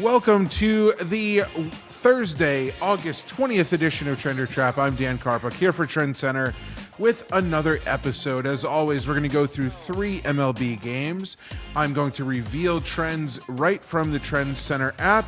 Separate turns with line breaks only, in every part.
Welcome to the Thursday, August 20th edition of Trender Trap. I'm Dan Karpuk here for TrendsCenter with another episode. As always, we're going to go through 3 MLB games. I'm going to reveal trends right from the TrendsCenter app,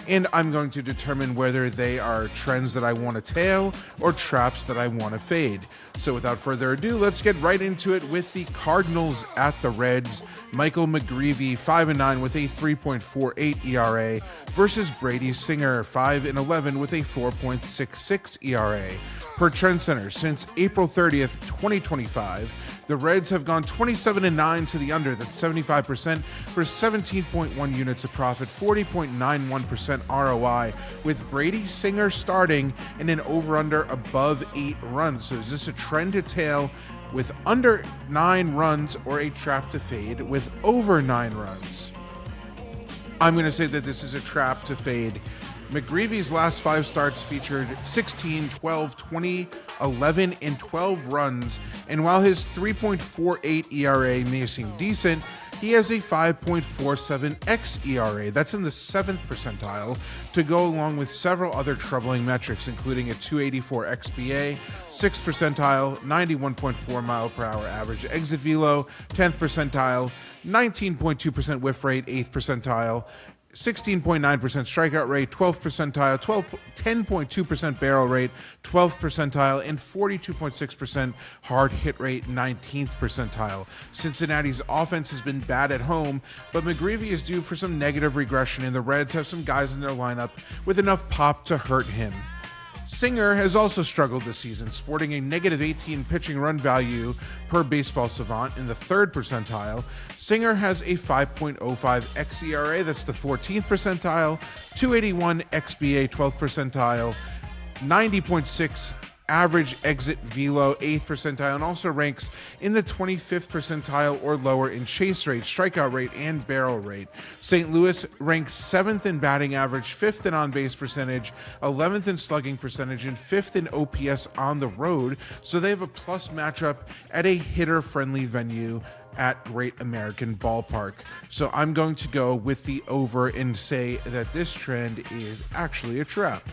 and I'm going to determine whether they are trends that I want to tail or traps that I want to fade. So without further ado, let's get right into it with the Cardinals at the Reds. Michael McGreevy, 5-9 with a 3.48 ERA versus Brady Singer, 5-11 with a 4.66 ERA. Per TrendsCenter, since April 30th, 2025, the Reds have gone 27-9 to the under. That's 75% for 17.1 units of profit, 40.91% ROI, with Brady Singer starting and an over-under above 8 runs. So is this a trend to tail with under 9 runs or a trap to fade with over 9 runs? I'm going to say that this is a trap to fade. McGreevy's last 5 starts featured 16, 12, 20, 11, and 12 runs, and while his 3.48 ERA may seem decent, he has a 5.47 xERA. That's in the 7th percentile, to go along with several other troubling metrics, including a 284 xBA, 6th percentile, 91.4 mile per hour average exit velo, 10th percentile, 19.2% whiff rate, 8th percentile, 16.9% strikeout rate, 12th percentile, 10.2% barrel rate, 12th percentile, and 42.6% hard hit rate, 19th percentile. Cincinnati's offense has been bad at home, but McGreevy is due for some negative regression, and the Reds have some guys in their lineup with enough pop to hurt him. Singer has also struggled this season, sporting a negative 18 pitching run value per Baseball Savant in the 3rd percentile. Singer has a 5.05 xERA, that's the 14th percentile, 281 xBA, 12th percentile, 90.6 average exit velo, 8th percentile, and also ranks in the 25th percentile or lower in chase rate, strikeout rate, and barrel rate. St. Louis ranks 7th in batting average, 5th in on-base percentage, 11th in slugging percentage, and 5th in OPS on the road, so they have a plus matchup at a hitter-friendly venue at Great American Ballpark. So I'm going to go with the over and say that this trend is actually a trap.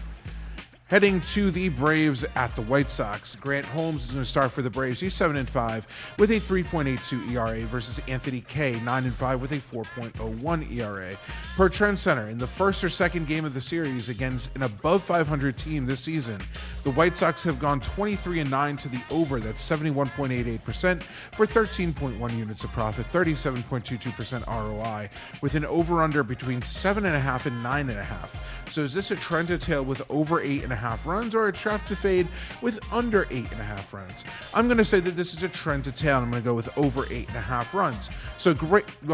Heading to the Braves at the White Sox, Grant Holmes is going to start for the Braves. He's 7-5 with a 3.82 ERA versus Anthony Kay, 9-5 with a 4.01 ERA. Per TrendsCenter, in the first or second game of the series against an above 500 team this season, the White Sox have gone 23-9 to the over. That's 71.88% for 13.1 units of profit, 37.22% ROI, with an over-under between 7.5 and 9.5. So is this a trend to tail with over 8.5 runs or a trap to fade with under 8.5 runs? I'm going to say that this is a trend to tail, and I'm going to go with over 8.5 runs. So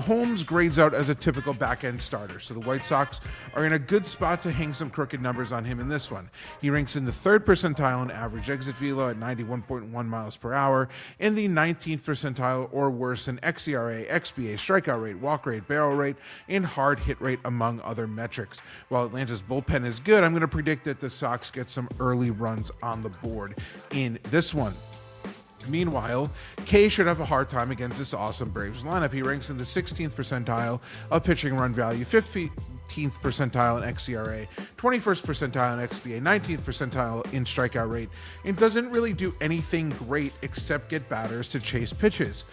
Holmes grades out as a typical back-end starter. So the White Sox are in a good spot to hang some crooked numbers on him in this one. He ranks in the 3rd percentile in average exit velo at 91.1 miles per hour, in the 19th percentile or worse in xERA, xBA, strikeout rate, walk rate, barrel rate, and hard hit rate, among other metrics. While Atlanta's bullpen is good, I'm going to predict that the Sox get some early runs on the board in this one. Meanwhile, Kay should have a hard time against this awesome Braves lineup. He ranks in the 16th percentile of pitching run value, 15th percentile in xERA, 21st percentile in xBA, 19th percentile in strikeout rate, and doesn't really do anything great except get batters to chase pitches.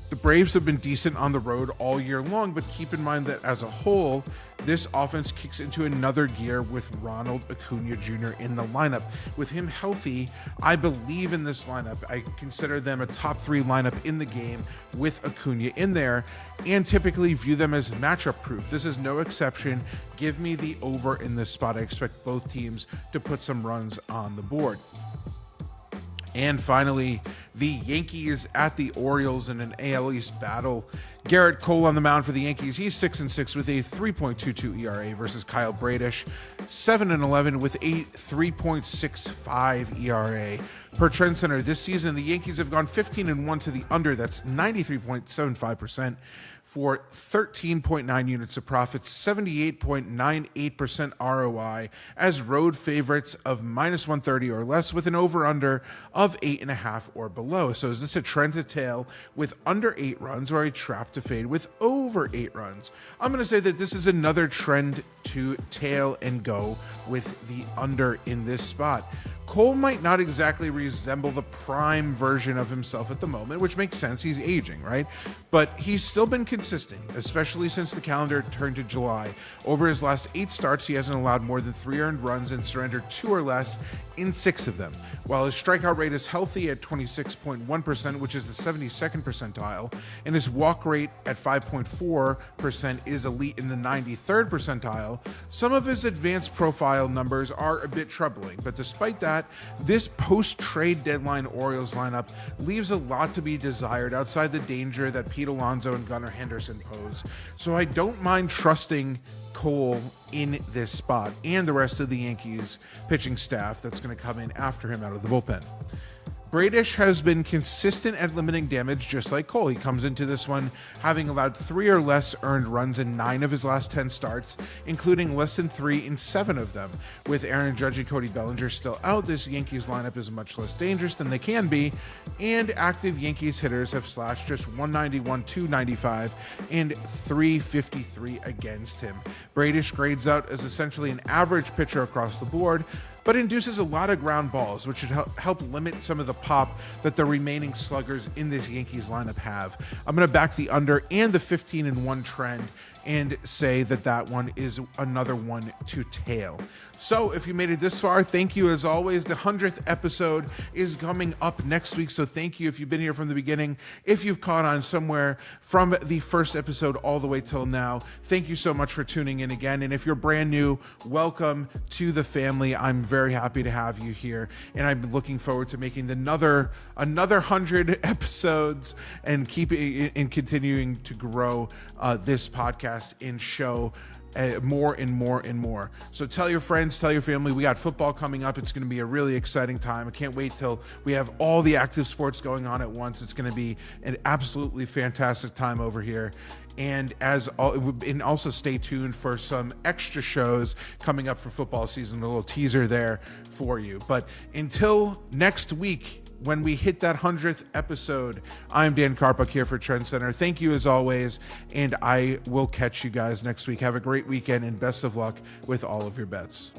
The Braves have been decent on the road all year long, but keep in mind that as a whole, this offense kicks into another gear with Ronald Acuna Jr. in the lineup. With him healthy, I believe in this lineup. I consider them a top 3 lineup in the game with Acuna in there, and typically view them as matchup proof. This is no exception. Give me the over in this spot. I expect both teams to put some runs on the board. And finally, the Yankees at the Orioles in an AL East battle. Garrett Cole on the mound for the Yankees. He's 6-6 with a 3.22 ERA versus Kyle Bradish, 7-11 with a 3.65 ERA. Per TrendsCenter, this season, the Yankees have gone 15-1 to the under. That's 93.75% for 13.9 units of profit, 78.98% ROI as road favorites of minus 130 or less with an over-under of 8.5 or below. So is this a trend to tail with under 8 runs or a trap to fade with over 8 runs? I'm going to say that this is another trend to tail and go with the under in this spot. Cole might not exactly resemble the prime version of himself at the moment, which makes sense. He's aging, right? But he's still been consistent, especially since the calendar turned to July. Over his last 8 starts, he hasn't allowed more than 3 earned runs and surrendered 2 or less in 6 of them. While his strikeout rate is healthy at 26.1%, which is the 72nd percentile, and his walk rate at 5.4% is elite in the 93rd percentile, some of his advanced profile numbers are a bit troubling. But despite that, this post-trade deadline Orioles lineup leaves a lot to be desired outside the danger that Pete Alonso and Gunnar Henderson pose. So I don't mind trusting Cole in this spot and the rest of the Yankees pitching staff that's going to come in after him out of the bullpen. Brady has been consistent at limiting damage, just like Cole. He comes into this one having allowed 3 or less earned runs in 9 of his last 10 starts, including less than 3 in 7 of them. With Aaron Judge and Cody Bellinger still out, this Yankees lineup is much less dangerous than they can be, and active Yankees hitters have slashed just 191, 295, and 353 against him. Brady grades out as essentially an average pitcher across the board, but induces a lot of ground balls, which should help limit some of the pop that the remaining sluggers in this Yankees lineup have. I'm going to back the under and the 15-1 trend and say that that one is another one to tail. So if you made it this far, thank you as always. The 100th episode is coming up next week, so thank you if you've been here from the beginning. If you've caught on somewhere from the first episode all the way till now, thank you so much for tuning in again. And if you're brand new, welcome to the family. I'm very happy to have you here, and I'm looking forward to making another 100 episodes and continuing to grow this podcast and show more and more and more. So tell your friends, tell your family. We got football coming up. It's going to be a really exciting time. I can't wait till we have all the active sports going on at once. It's going to be an absolutely fantastic time over here. And also stay tuned for some extra shows coming up for football season. A little teaser there for you. But until next week, when we hit that 100th episode, I'm Dan Karpuk here for TrendsCenter. Thank you as always, and I will catch you guys next week. Have a great weekend and best of luck with all of your bets.